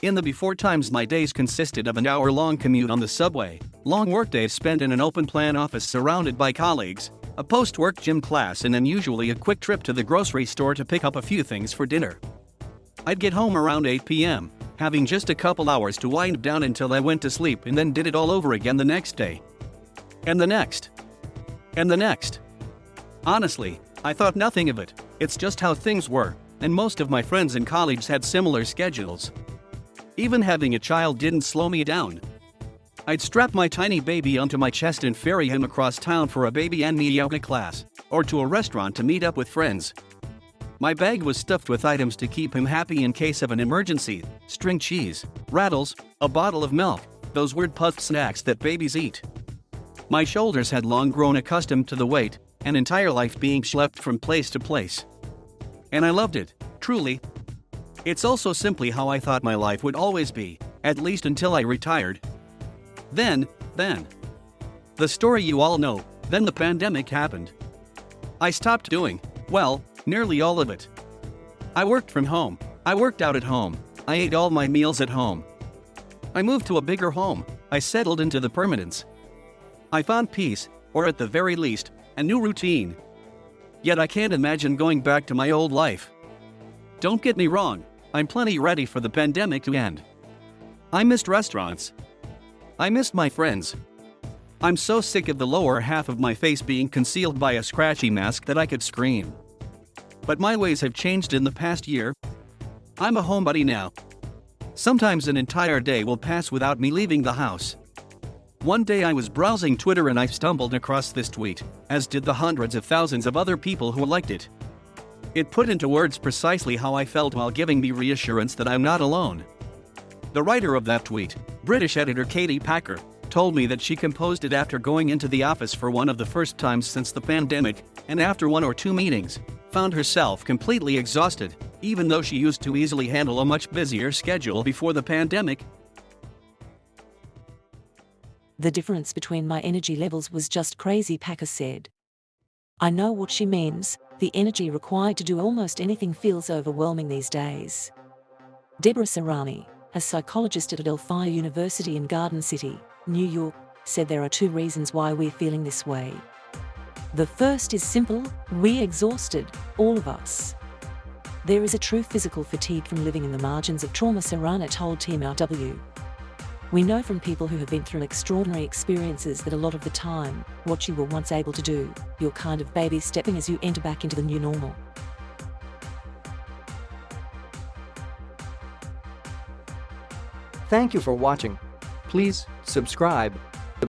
In the before times, my days consisted of an hour-long commute on the subway, long workdays spent in an open-plan office surrounded by colleagues, a post-work gym class, and then usually a quick trip to the grocery store to pick up a few things for dinner. I'd get home around 8 p.m., having just a couple hours to wind down until I went to sleep, and then did it all over again the next day. And the next. And the next. Honestly, I thought nothing of it. It's just how things were, and most of my friends and colleagues had similar schedules. Even having a child didn't slow me down. I'd strap my tiny baby onto my chest and ferry him across town for a baby and me yoga class, or to a restaurant to meet up with friends. My bag was stuffed with items to keep him happy in case of an emergency: string cheese, rattles, a bottle of milk, those weird puffed snacks that babies eat. My shoulders had long grown accustomed to the weight, an entire life being schlepped from place to place. And I loved it, truly. It's also simply how I thought my life would always be, at least until I retired. Then, the story you all know, then the pandemic happened. I stopped doing, well, nearly all of it. I worked from home, I worked out at home, I ate all my meals at home. I moved to a bigger home, I settled into the permanence. I found peace, or at the very least, a new routine. Yet I can't imagine going back to my old life. Don't get me wrong, I'm plenty ready for the pandemic to end. I missed restaurants. I missed my friends. I'm so sick of the lower half of my face being concealed by a scratchy mask that I could scream. But my ways have changed in the past year. I'm a homebody now. Sometimes an entire day will pass without me leaving the house. One day I was browsing Twitter and I stumbled across this tweet, as did the hundreds of thousands of other people who liked it. It put into words precisely how I felt while giving me reassurance that I'm not alone. The writer of that tweet, British editor Katie Packer, told me that she composed it after going into the office for one of the first times since the pandemic, and after one or two meetings, found herself completely exhausted, even though she used to easily handle a much busier schedule before the pandemic. The difference between my energy levels was just crazy, Packer said. I know what she means. The energy required to do almost anything feels overwhelming these days. Deborah Sarani, a psychologist at Adelphi University in Garden City, New York, said there are two reasons why we're feeling this way. The first is simple: we're exhausted, all of us. There is a true physical fatigue from living in the margins of trauma, Sarani told Team RW. We know from people who have been through extraordinary experiences that a lot of the time, what you were once able to do, you're kind of baby stepping as you enter back into the new normal. Thank you for watching. Please subscribe